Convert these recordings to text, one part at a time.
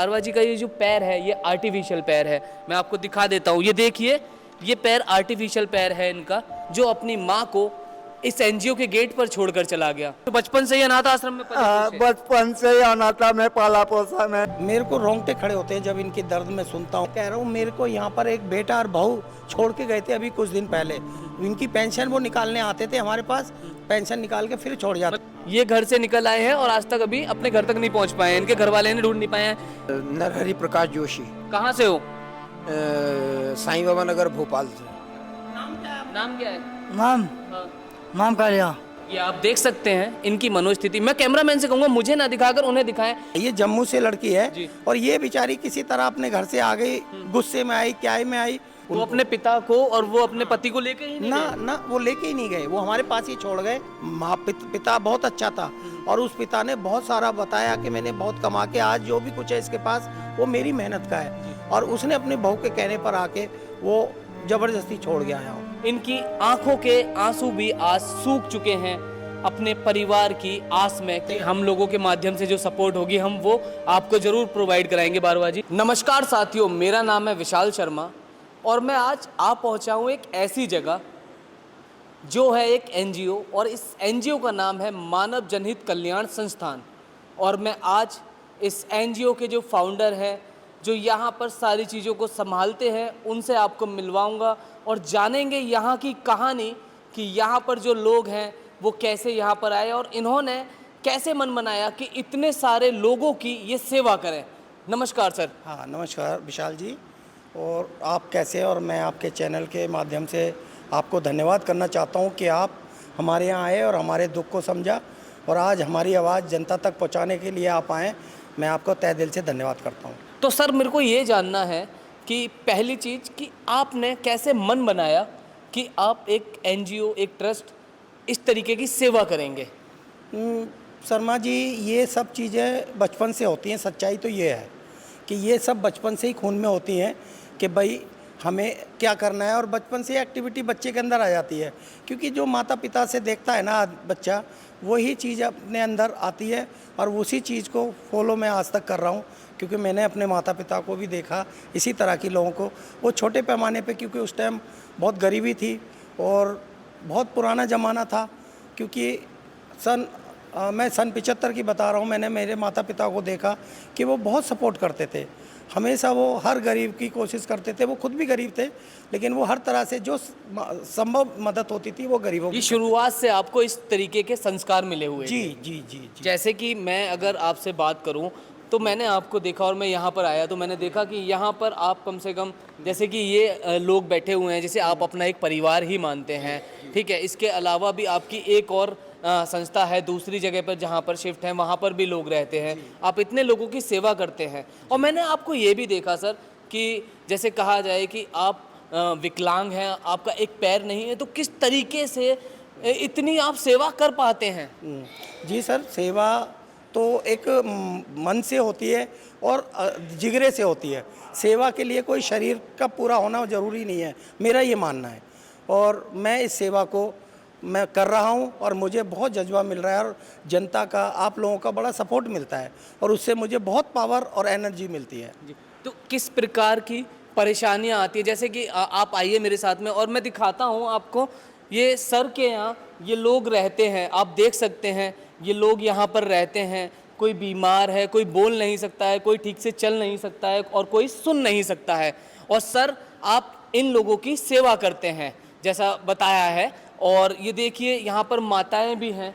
कारवा जी का ये जो पैर है ये आर्टिफिशियल पैर है। मैं आपको दिखा देता हूँ, ये देखिए, ये पैर आर्टिफिशियल पैर है इनका, जो अपनी माँ को इस एनजीओ के गेट पर छोड़कर चला गया। तो बचपन से ही अनाथ आश्रम में पले पोसे। बचपन से ही अनाथा में पाला पोसा मैं। मेरे को रोंगटे खड़े होते हैं जब इनकी दर्द में सुनता हूँ। कह रहा हूँ मेरे को यहाँ पर एक बेटा और बहू छोड़ के गए थे अभी कुछ दिन पहले। इनकी पेंशन वो निकालने आते थे हमारे पास, पेंशन निकाल के फिर छोड़ जाते। ये घर से निकल आए हैं और आज तक अभी अपने घर तक नहीं पहुंच पाए हैं, इनके घर वाले ने ढूंढ नहीं पाए हैं। नरहरि प्रकाश जोशी, कहाँ से हो? साईं बाबा नगर, भोपाल से। नाम क्या है? नाम क्या लिया? ये आप देख सकते हैं इनकी मनोस्थिति। मैं कैमरामैन से कहूंगा मुझे ना दिखाकर उन्हें दिखाएं। ये जम्मू से लड़की है जी। और ये बेचारी किसी तरह अपने घर से आ गई, गुस्से में आई, क्या में आई। वो अपने पिता को और वो अपने पति को लेकर ही नहीं ना गए। ना वो लेके ही नहीं गए, वो हमारे पास ही छोड़ गए। पिता बहुत अच्छा था और उस पिता ने बहुत सारा बताया कि मैंने बहुत कमा के आज जो भी कुछ है इसके पास वो मेरी मेहनत का है, और उसने अपने बहू के कहने पर आके वो जबरदस्ती छोड़ गया है। इनकी आंखों के आंसू भी आज सूख चुके हैं अपने परिवार की आस में कि हम लोगों के माध्यम से जो सपोर्ट होगी हम वो आपको जरूर प्रोवाइड कराएंगे। बारवा जी नमस्कार साथियों, मेरा नाम है विशाल शर्मा और मैं आज आ पहुंचा हूं एक ऐसी जगह जो है एक एनजीओ, और इस एनजीओ का नाम है मानव जनहित कल्याण संस्थान। और मैं आज इस एनजीओ के जो फाउंडर हैं, जो यहाँ पर सारी चीज़ों को संभालते हैं, उनसे आपको मिलवाऊंगा और जानेंगे यहाँ की कहानी कि यहाँ पर जो लोग हैं वो कैसे यहाँ पर आए और इन्होंने कैसे मन बनाया कि इतने सारे लोगों की ये सेवा करें। नमस्कार सर। हाँ नमस्कार विशाल जी, और आप कैसे हैं? और मैं आपके चैनल के माध्यम से आपको धन्यवाद करना चाहता हूँ कि आप हमारे यहाँ आए और हमारे दुख को समझा और आज हमारी आवाज़ जनता तक पहुँचाने के लिए आप आएँ। मैं आपको तहे दिल से धन्यवाद करता हूँ। तो सर मेरे को ये जानना है कि पहली चीज़ कि आपने कैसे मन बनाया कि आप एक एनजीओ, एक ट्रस्ट इस तरीके की सेवा करेंगे? शर्मा जी, ये सब चीज़ें बचपन से होती हैं। सच्चाई तो ये है कि ये सब बचपन से ही खून में होती हैं कि भाई हमें क्या करना है, और बचपन से एक्टिविटी बच्चे के अंदर आ जाती है, क्योंकि जो माता पिता से देखता है ना बच्चा, वही चीज़ अपने अंदर आती है और उसी चीज़ को फॉलो मैं आज तक कर रहा हूँ। क्योंकि मैंने अपने माता पिता को भी देखा इसी तरह की लोगों को, वो छोटे पैमाने पे, क्योंकि उस टाइम बहुत गरीबी थी और बहुत पुराना ज़माना था। क्योंकि मैं सन 75 की बता रहा हूँ, मैंने मेरे माता पिता को देखा कि वो बहुत सपोर्ट करते थे, हमेशा वो हर गरीब की कोशिश करते थे। वो खुद भी गरीब थे, लेकिन वो हर तरह से जो संभव मदद होती थी वो गरीबों की। शुरुआत से आपको इस तरीके के संस्कार मिले हुए जी थे। जी जी जी। जैसे कि मैं अगर आपसे बात करूं तो मैंने आपको देखा और मैं यहाँ पर आया तो मैंने देखा कि यहाँ पर आप कम से कम, जैसे कि ये लोग बैठे हुए हैं जिसे आप अपना एक परिवार ही मानते हैं, ठीक है। इसके अलावा भी आपकी एक और संस्था है दूसरी जगह पर जहाँ पर शिफ्ट है, वहाँ पर भी लोग रहते हैं। आप इतने लोगों की सेवा करते हैं और मैंने आपको ये भी देखा सर कि जैसे कहा जाए कि आप विकलांग हैं, आपका एक पैर नहीं है, तो किस तरीके से इतनी आप सेवा कर पाते हैं? जी सर, सेवा तो एक मन से होती है और जिगरे से होती है। सेवा के लिए कोई शरीर का पूरा होना ज़रूरी नहीं है, मेरा ये मानना है। और मैं इस सेवा को मैं कर रहा हूँ और मुझे बहुत जज्बा मिल रहा है और जनता का, आप लोगों का बड़ा सपोर्ट मिलता है और उससे मुझे बहुत पावर और एनर्जी मिलती है। तो किस प्रकार की परेशानियां आती है? जैसे कि आप आइए मेरे साथ में और मैं दिखाता हूं आपको। ये सर के यहाँ ये लोग रहते हैं, आप देख सकते हैं ये लोग यहाँ पर रहते हैं। कोई बीमार है, कोई बोल नहीं सकता है, कोई ठीक से चल नहीं सकता है और कोई सुन नहीं सकता है। और सर आप इन लोगों की सेवा करते हैं जैसा बताया है। और ये देखिए यहाँ पर माताएं भी हैं,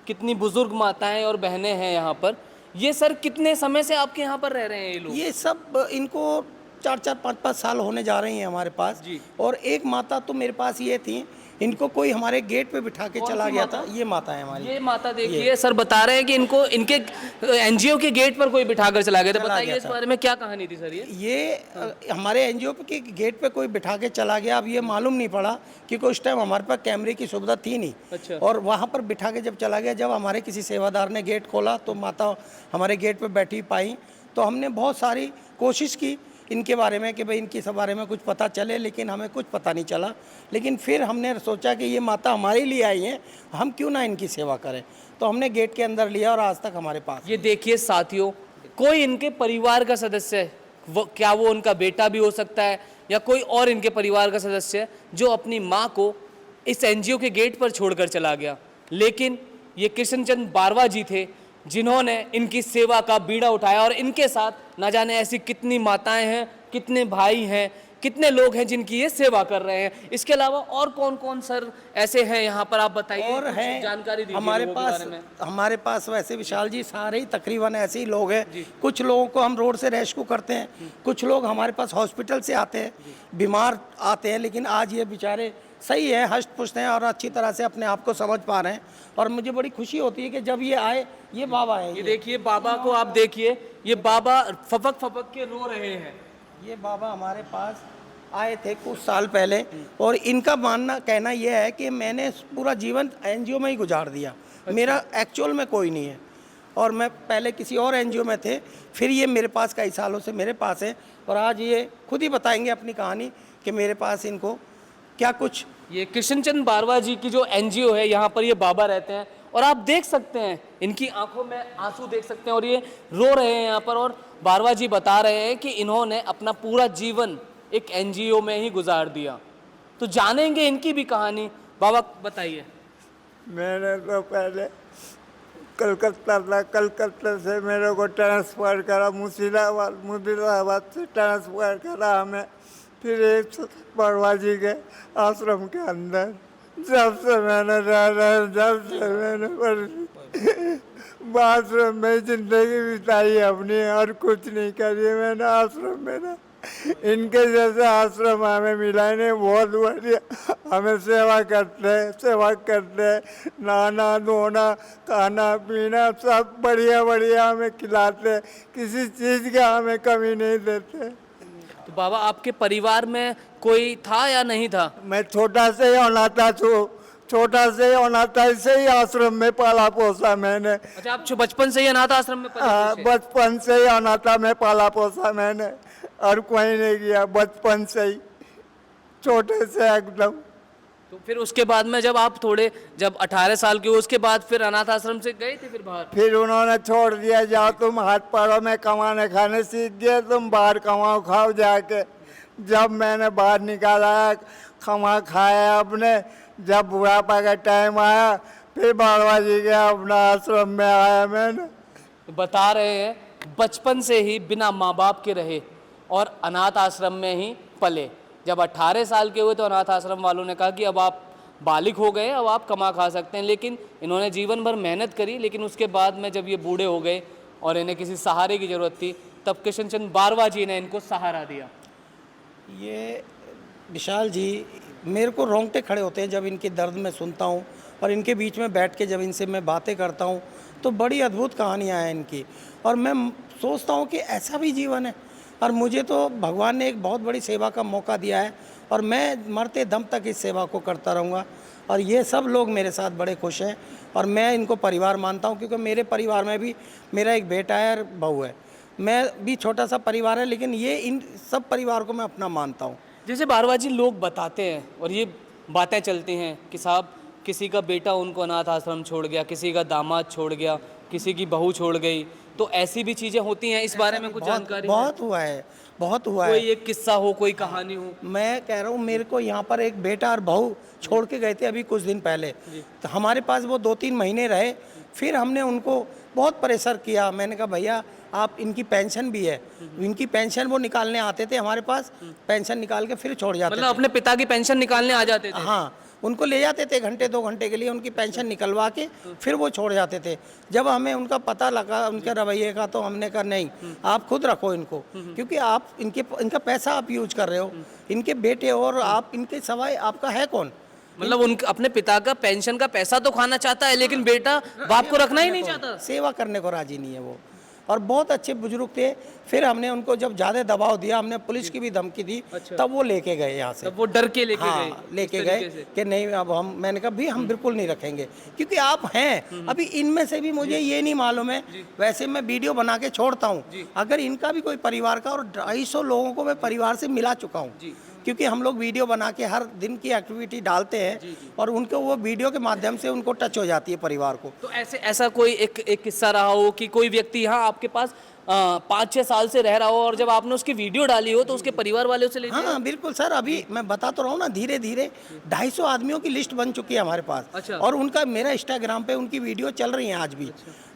कितनी बुजुर्ग माताएं और बहनें हैं यहाँ पर। ये सर कितने समय से आपके यहाँ पर रह रहे हैं ये लोग? ये सब इनको 4-4, 5-5 साल होने जा रही हैं हमारे पास जी। और एक माता तो मेरे पास ये थी, इनको कोई हमारे गेट पे बिठा के चला गया था। ये माता है हमारी। ये माता देखिए, सर बता रहे हैं कि इनको इनके एनजीओ के गेट पर कोई बिठाकर चला गया था। बताइए इस बारे में क्या कहानी थी सर? ये हमारे एनजीओ के गेट पे कोई बिठा के चला गया। अब ये मालूम नहीं पड़ा क्योंकि उस टाइम हमारे पास कैमरे की सुविधा थी नहीं। अच्छा। और वहाँ पर बिठा के जब चला गया, जब हमारे किसी सेवादार ने गेट खोला तो माता हमारे गेट पे बैठी पाई। तो हमने बहुत सारी कोशिश की इनके बारे में कि भाई इनके सब बारे में कुछ पता चले, लेकिन हमें कुछ पता नहीं चला। लेकिन फिर हमने सोचा कि ये माता हमारे लिए आई हैं, हम क्यों ना इनकी सेवा करें। तो हमने गेट के अंदर लिया और आज तक हमारे पास। ये देखिए साथियों, कोई इनके परिवार का सदस्य है, क्या वो उनका बेटा भी हो सकता है या कोई और इनके परिवार का सदस्य है जो अपनी माँ को इस एनजीओ के गेट पर छोड़कर चला गया। लेकिन ये कृष्णचंद बारवा जी थे जिन्होंने इनकी सेवा का बीड़ा उठाया और इनके साथ ना जाने ऐसी कितनी माताएं हैं, कितने भाई हैं, कितने लोग हैं जिनकी ये सेवा कर रहे हैं। इसके अलावा और कौन कौन सर ऐसे हैं यहाँ पर, आप बताइए और कुछ हैं जानकारी दीजिए हमारे लोगों के पास। बारे में। हमारे पास वैसे विशाल जी सारे ही तकरीबन ऐसे ही लोग हैं। कुछ लोगों को हम रोड से रेस्क्यू करते हैं, कुछ लोग हमारे पास हॉस्पिटल से आते हैं, बीमार आते हैं, लेकिन आज ये बेचारे सही है, हष्ट पुष्ट हैं और अच्छी तरह से अपने आप को समझ पा रहे हैं। और मुझे बड़ी खुशी होती है कि जब ये आए, ये बाबा है, ये देखिए बाबा को, आप देखिए ये बाबा फपक फपक के रो रहे हैं। ये बाबा हमारे पास आए थे कुछ साल पहले और इनका कहना यह है कि मैंने पूरा जीवन एनजीओ में ही गुजार दिया। मेरा एक्चुअल में कोई नहीं है और मैं पहले किसी और एनजीओ में थे, फिर ये मेरे पास कई सालों से मेरे पास है और आज ये खुद ही बताएंगे अपनी कहानी कि मेरे पास इनको क्या कुछ। ये कृष्णचंद बारवा जी की जो एनजीओ है, यहाँ पर ये बाबा रहते हैं और आप देख सकते हैं इनकी आंखों में आंसू देख सकते हैं और ये रो रहे हैं यहाँ पर। और बारवा जी बता रहे हैं कि इन्होंने अपना पूरा जीवन एक एनजीओ में ही गुजार दिया। तो जानेंगे इनकी भी कहानी। बाबा बताइए। मैंने तो पहले कलकत्ता से मेरे को ट्रांसफ़र करा, मुर्शिदाबाद से ट्रांसफ़र करा हमें, फिर एक बड़वा जी के आश्रम के अंदर। जब से मैंने आश्रम में ज़िंदगी बिताई अपनी और कुछ नहीं करी मैंने आश्रम में ना। इनके जैसे आश्रम हमें मिला ही नहीं, बहुत बढ़िया हमें सेवा करते नहाना धोना खाना पीना सब बढ़िया हमें खिलाते, किसी चीज़ का हमें कमी नहीं देते। तो बाबा आपके परिवार में कोई था या नहीं था? मैं छोटा से ही अनाथा से ही आश्रम में पाला पोसा मैंने। अच्छा, आप बचपन से ही अनाथ आश्रम में पले पोसे? बचपन से ही अनाथा में पाला पोसा मैंने और कोई नहीं किया, बचपन से ही छोटे से एकदम। तो फिर उसके बाद में जब 18 साल के हुए उसके बाद फिर अनाथ आश्रम से गए थे फिर बाहर? फिर उन्होंने छोड़ दिया, जाओ तुम हाथ पैरों में कमाने खाने सीख गए, तुम बाहर कमाओ खाओ जाके। जब मैंने बाहर निकाला कमा खाया अपने, जब बुढ़ापा का टाइम आया फिर बारवा जी के अपना आश्रम में आया मैंने। तो बता रहे हैं बचपन से ही बिना माँ बाप के रहे और अनाथ आश्रम में ही पले। जब 18 साल के हुए तो अनाथ आश्रम वालों ने कहा कि अब आप बालिग हो गए, अब आप कमा खा सकते हैं। लेकिन इन्होंने जीवन भर मेहनत करी, लेकिन उसके बाद में जब ये बूढ़े हो गए और इन्हें किसी सहारे की ज़रूरत थी, तब कृष्णचंद बारवा जी ने इनको सहारा दिया। ये विशाल जी, मेरे को रोंगटे खड़े होते हैं जब इनके दर्द में सुनता हूँ और इनके बीच में बैठ के जब इनसे मैं बातें करता हूँ तो बड़ी अद्भुत कहानियाँ हैं इनकी। और मैं सोचता हूँ कि ऐसा भी जीवन है और मुझे तो भगवान ने एक बहुत बड़ी सेवा का मौका दिया है और मैं मरते दम तक इस सेवा को करता रहूँगा। और ये सब लोग मेरे साथ बड़े खुश हैं और मैं इनको परिवार मानता हूँ, क्योंकि मेरे परिवार में भी मेरा एक बेटा है और बहू है। मैं भी छोटा सा परिवार है, लेकिन ये इन सब परिवार को मैं अपना मानता हूँ। जैसे बारवा जी लोग बताते हैं और ये बातें चलती हैं कि साहब किसी का बेटा उनको अनाथ आश्रम छोड़ गया, किसी का दामाद छोड़ गया, किसी की बहू छोड़ गई, तो ऐसी भी चीज़ें होती हैं। इस बारे में कुछ जानकारी बहुत हुआ है, बहुत हुआ है। कोई एक किस्सा हो, कोई कहानी हो? मैं कह रहा हूँ, मेरे को यहाँ पर एक बेटा और बहू छोड़ के गए थे अभी कुछ दिन पहले। तो हमारे पास वो 2-3 महीने रहे, फिर हमने उनको बहुत परेशान किया। मैंने कहा भैया आप, इनकी पेंशन भी है, इनकी पेंशन वो निकालने आते थे हमारे पास, पेंशन निकाल के फिर छोड़ जाते थे। मतलब अपने पिता की पेंशन निकालने आ जाते थे? हाँ, उनको ले जाते थे घंटे 2 घंटे के लिए, उनकी पेंशन निकलवा के फिर वो छोड़ जाते थे। जब हमें उनका पता लगा उनके रवैये का, तो हमने कहा नहीं, आप खुद रखो इनको, क्योंकि आप इनका पैसा आप यूज कर रहे हो, इनके बेटे और आप, इनके सिवाय आपका है कौन? मतलब उनके अपने पिता का पेंशन का पैसा तो खाना चाहता है, लेकिन बेटा बाप को रखना ही नहीं चाहता, सेवा करने को राजी नहीं है वो। और बहुत अच्छे बुजुर्ग थे। फिर हमने उनको जब ज़्यादा दबाव दिया, हमने पुलिस की भी धमकी दी, तब वो लेके गए यहाँ से। तब वो डर के लेके गए? हाँ, लेके गए कि नहीं अब हम, मैंने कहा भी हम बिल्कुल नहीं रखेंगे, क्योंकि आप हैं। अभी इनमें से भी मुझे ये नहीं मालूम है, वैसे मैं वीडियो बना के छोड़ता हूँ, अगर इनका भी कोई परिवार का, और 250 लोगों को मैं परिवार से मिला चुका हूँ, क्योंकि हम लोग वीडियो बना के हर दिन की एक्टिविटी डालते हैं और उनको वो वीडियो के माध्यम से उनको टच हो जाती है परिवार को। तो ऐसा कोई एक किस्सा रहा हो कि कोई व्यक्ति यहाँ आपके पास 5-6 साल से रह रहा हो और जब आपने उसकी वीडियो डाली हो तो उसके परिवार वाले उसे ले हाँ हाँ बिल्कुल सर, अभी मैं बता तो रहा हूँ ना, धीरे धीरे 250 आदमियों की लिस्ट बन चुकी है हमारे पास। अच्छा। और उनका मेरा इंस्टाग्राम पे उनकी वीडियो चल रही है आज भी।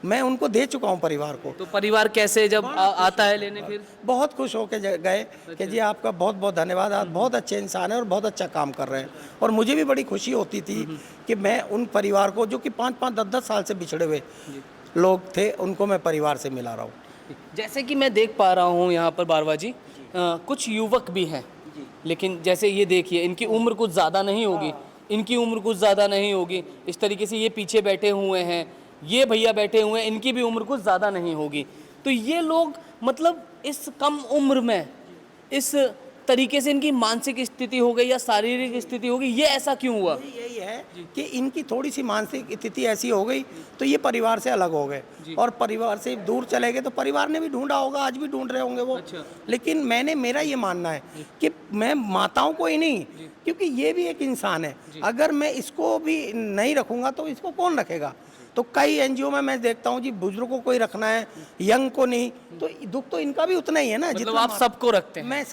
मैं उनको दे चुका हूँ परिवार को। तो परिवार कैसे जब आता है लेने फिर? बहुत खुश होकर गए कि जी आपका बहुत बहुत धन्यवाद, आप बहुत अच्छे इंसान हैं और बहुत अच्छा काम कर रहे हैं। और मुझे भी बड़ी खुशी होती थी कि मैं उन परिवार को, जो कि 5-5, 10-10 साल से बिछड़े हुए लोग थे, उनको मैं परिवार से मिला रहा हूँ। जैसे कि मैं देख पा रहा हूँ यहाँ पर बारवा जी, कुछ युवक भी हैं, लेकिन जैसे ये देखिए इनकी उम्र कुछ ज़्यादा नहीं होगी, इनकी उम्र कुछ ज़्यादा नहीं होगी। इस तरीके से ये पीछे बैठे हुए हैं, ये भैया बैठे हुए हैं, इनकी भी उम्र कुछ ज़्यादा नहीं होगी। तो ये लोग मतलब इस कम उम्र में इस तरीके से इनकी मानसिक स्थिति हो गई या शारीरिक स्थिति हो गई, ये ऐसा क्यों हुआ? यही है कि इनकी थोड़ी सी मानसिक स्थिति ऐसी हो गई तो ये परिवार से अलग हो गए और परिवार से दूर चले गए। तो परिवार ने भी ढूंढा होगा, आज भी ढूंढ रहे होंगे वो। अच्छा। लेकिन मेरा ये मानना है कि मैं माताओं को ही नहीं, क्योंकि ये भी एक इंसान है, अगर मैं इसको भी नहीं रखूंगा तो इसको कौन रखेगा। तो कई एनजीओ में मैं देखता हूँ जी, बुजुर्गों को ही रखना है, यंग को नहीं। तो दुख तो इनका भी उतना ही है ना, मतलब जितना आप सबको रखते हैं? मैं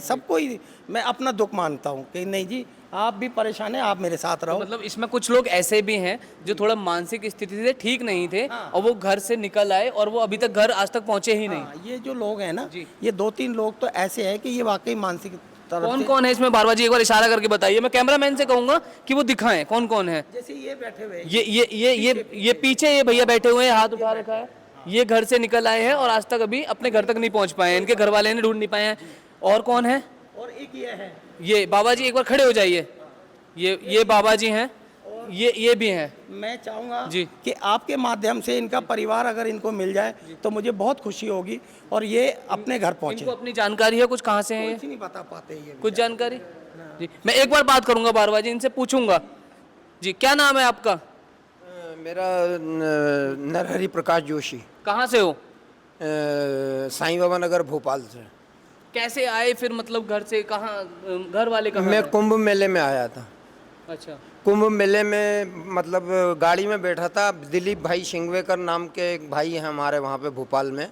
सबको ही मैं अपना दुख मानता हूँ कि नहीं जी, आप भी परेशान हैं, आप मेरे साथ रहो। मतलब इसमें कुछ लोग ऐसे भी हैं जो थोड़ा मानसिक स्थिति से ठीक नहीं थे और वो घर से निकल आए और वो अभी तक घर आज तक पहुंचे ही नहीं। ये जो लोग हैं ना, ये 2-3 लोग तो ऐसे हैं कि ये वाकई मानसिक तरफ कौन से- कौन है इसमें बारवा जी, एक बार इशारा करके बताइए। मैं कैमरामैन से कहूंगा कि वो दिखाएं कौन कौन है। जैसे ये बैठे हुए हैं। ये पीछे ये भैया बैठे हुए हैं, हाथ उठा रखा है। ये घर से निकल आए हैं और आज तक अभी अपने घर तक नहीं पहुंच पाए हैं, इनके घर वाले ने ढूंढ नहीं पाए हैं। और कौन है? और एक ये है, ये बाबा जी एक बार खड़े हो जाइए। ये बाबा जी हैं, ये भी हैं। मैं चाहूँगा जी। कि आपके माध्यम से इनका परिवार अगर इनको मिल जाए तो मुझे बहुत खुशी होगी और ये अपने घर पहुँचे। इनको अपनी जानकारी है कुछ, कहाँ से हैं ये? कुछ नहीं बता पाते ये। कुछ जानकारी जी? मैं एक बार बात करूंगा बारवा जी, इनसे पूछूंगा। जी क्या नाम है आपका? मेरा नरहरि प्रकाश जोशी, कहाँ से हो? साईं बाबा नगर भोपाल से। कैसे आए फिर, मतलब घर से कहाँ, घर वाले कहाँ मैं हैं? कुंभ मेले में आया था। अच्छा। कुंभ मेले में मतलब गाड़ी में बैठा था, दिलीप भाई सिंगवेकर नाम के एक भाई हैं हमारे वहाँ पे भोपाल में।